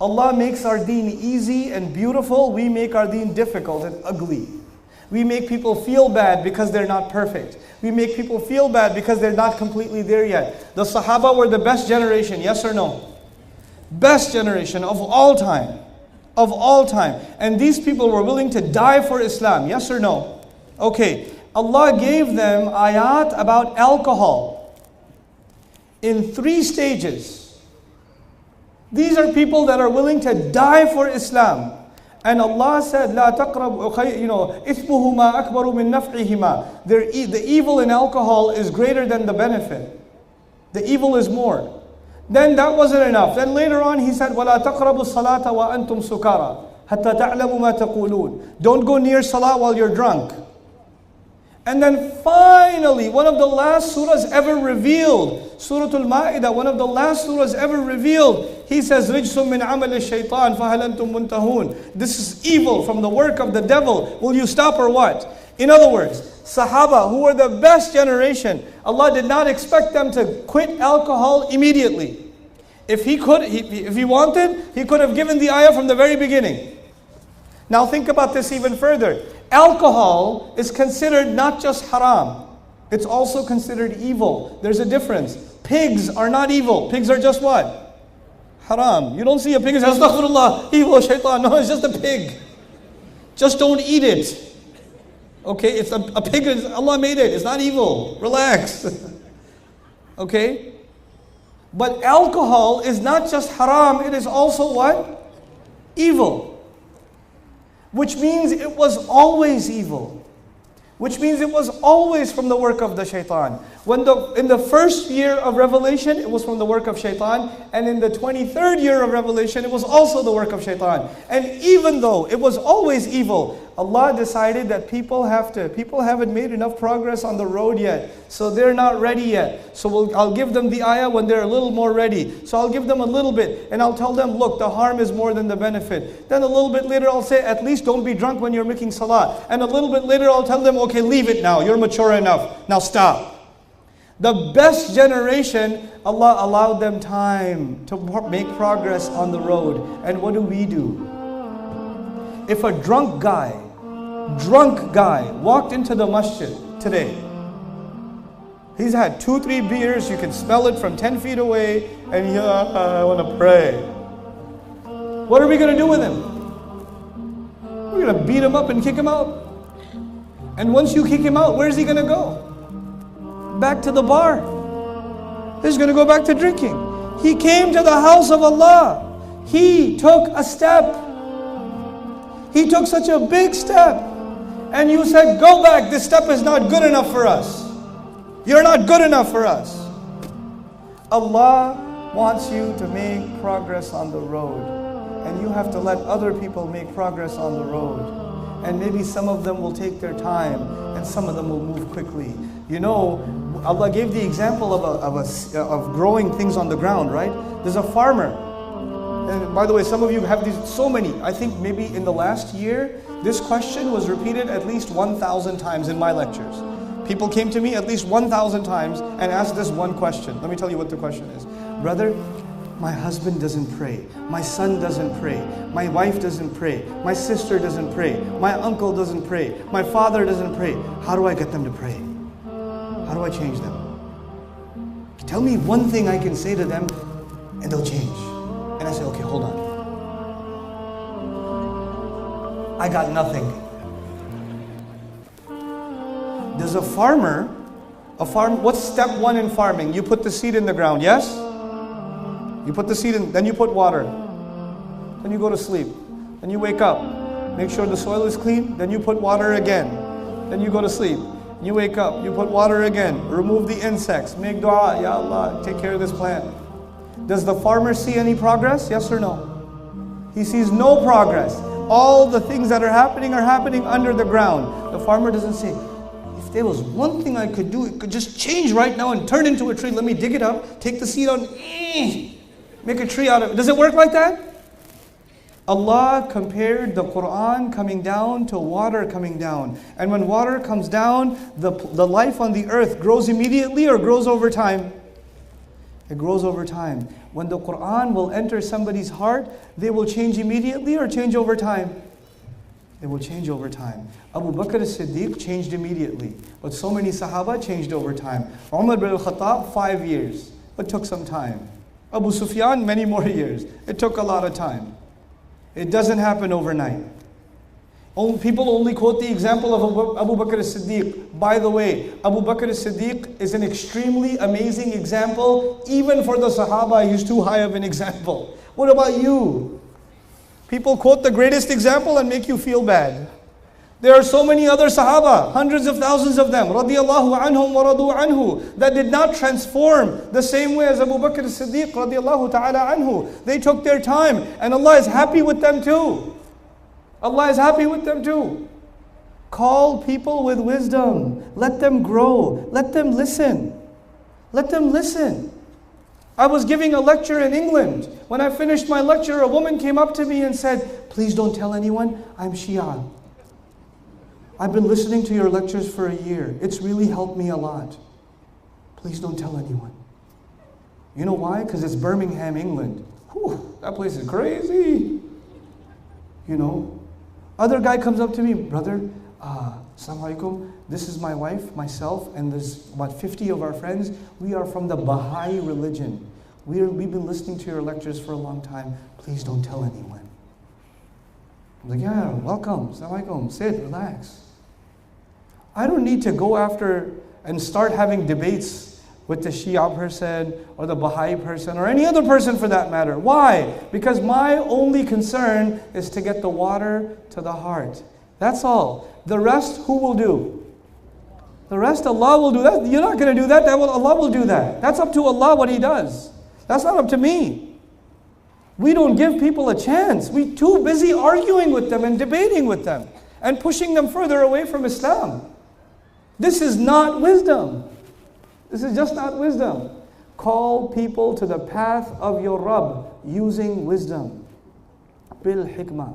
Allah makes our deen easy and beautiful. We make our deen difficult and ugly. We make people feel bad because they're not perfect. We make people feel bad because they're not completely there yet. The Sahaba were the best generation, yes or no? Best generation of all time. Of all time. And these people were willing to die for Islam, yes or no? Okay, Allah gave them ayat about alcohol in 3 stages. These are people that are willing to die for Islam. And Allah said, لا تقرب, إثمهما أكبر من نفعهما. The evil in alcohol is greater than the benefit. The evil is more. Then that wasn't enough. Then later on He said, وَلَا تَقْرَبُوا الصَّلَاةَ وَأَنْتُمْ سُكَارَى حَتَّى تَعْلَمُوا مَا تَقُولُونَ. Don't go near salah while you're drunk. And then finally, one of the last surahs ever revealed, Surah Al-Ma'idah, one of the last surahs ever revealed, He says, رِجْسٌ مِّنْ عَمَلِ الشَّيْطَانِ فَهَلْ أَنْتُمْ مُنْتَهُونَ. This is evil from the work of the devil. Will you stop or what? In other words, Sahaba, who were the best generation, Allah did not expect them to quit alcohol immediately. If He wanted, He could have given the ayah from the very beginning. Now think about this even further. Alcohol is considered not just haram, it's also considered evil. There's a difference. Pigs are not evil. Pigs are just what? Haram. You don't see a pig and say, Astaghfirullah, evil, shaitan. No, it's just a pig. Just don't eat it. Okay, it's a pig, Allah made it. It's not evil. Relax. Okay? But alcohol is not just haram, it is also what? Evil. Which means it was always evil. Which means it was always from the work of the shaitan. In the first year of revelation, it was from the work of shaitan. And in the 23rd year of revelation, it was also the work of shaitan. And even though it was always evil, Allah decided that people haven't made enough progress on the road yet. So they're not ready yet. So I'll give them the ayah when they're a little more ready. So I'll give them a little bit. And I'll tell them, look, the harm is more than the benefit. Then a little bit later, I'll say, at least don't be drunk when you're making salah. And a little bit later, I'll tell them, okay, leave it now. You're mature enough. Now stop. The best generation, Allah allowed them time to make progress on the road. And what do? If a drunk guy walked into the masjid today, he's had 2-3 beers, you can smell it from 10 feet away, and I want to pray. What are we going to do with him? We're going to beat him up and kick him out. And once you kick him out, where's he going to go? Back to the bar. He's going to go back to drinking. He came to the house of Allah. He took a step. He took such a big step. And you said, go back. This step is not good enough for us. You're not good enough for us. Allah wants you to make progress on the road. And you have to let other people make progress on the road. And maybe some of them will take their time, and some of them will move quickly. You know, Allah gave the example of growing things on the ground, right? There's a farmer. And by the way, some of you have these, so many. I think maybe in the last year, this question was repeated at least 1,000 times in my lectures. People came to me at least 1,000 times and asked this one question. Let me tell you what the question is. Brother, my husband doesn't pray. My son doesn't pray. My wife doesn't pray. My sister doesn't pray. My uncle doesn't pray. My father doesn't pray. How do I get them to pray? How do I change them? Tell me one thing I can say to them and they'll change. And I say, okay, hold on. I got nothing. There's a farmer, what's step 1 in farming? You put the seed in the ground, yes? You put the seed in, then you put water. Then you go to sleep. Then you wake up. Make sure the soil is clean. Then you put water again. Then you go to sleep. You wake up. You put water again. Remove the insects. Make dua. Ya Allah, take care of this plant. Does the farmer see any progress? Yes or no? He sees no progress. All the things that are happening under the ground. The farmer doesn't say, if there was one thing I could do, it could just change right now and turn into a tree. Let me dig it up, take the seed out, make a tree out of it. Does it work like that? Allah compared the Qur'an coming down to water coming down. And when water comes down, the life on the earth grows immediately or grows over time? It grows over time. When the Qur'an will enter somebody's heart, they will change immediately or change over time? They will change over time. Abu Bakr as-Siddiq changed immediately, but so many Sahaba changed over time. Umar bin al-Khattab, 5 years. It took some time. Abu Sufyan, many more years. It took a lot of time. It doesn't happen overnight. People only quote the example of Abu Bakr as-Siddiq. By the way, Abu Bakr as-Siddiq is an extremely amazing example. Even for the Sahaba, he's too high of an example. What about you? People quote the greatest example and make you feel bad. There are so many other Sahaba, hundreds of thousands of them, radiyallahu anhum wa radu anhu, that did not transform the same way as Abu Bakr as-Siddiq, radiyallahu ta'ala anhu. They took their time, and Allah is happy with them too. Allah is happy with them too. Call people with wisdom. Let them grow. Let them listen. Let them listen. I was giving a lecture in England. When I finished my lecture, a woman came up to me and said, "Please don't tell anyone, I'm Shia. I've been listening to your lectures for a year. It's really helped me a lot. Please don't tell anyone." You know why? Because it's Birmingham, England. Whew, that place is crazy. You know. Other guy comes up to me, "Brother, Assalamu alaikum. This is my wife, myself, and there's about 50 of our friends. We are from the Baha'i religion. We've been listening to your lectures for a long time. Please don't tell anyone." I'm like, "Yeah, welcome. Assalamu alaikum. Sit, relax." I don't need to go after and start having debates with the Shia person or the Baha'i person or any other person for that matter. Why? Because my only concern is to get the water to the heart. That's all. The rest, who will do? The rest, Allah will do that. You're not going to do that. Allah will do that. That's up to Allah what He does. That's not up to me. We don't give people a chance. We're too busy arguing with them and debating with them and pushing them further away from Islam. This is not wisdom. This is just not wisdom. Call people to the path of your Rabb using wisdom. Bil hikmah.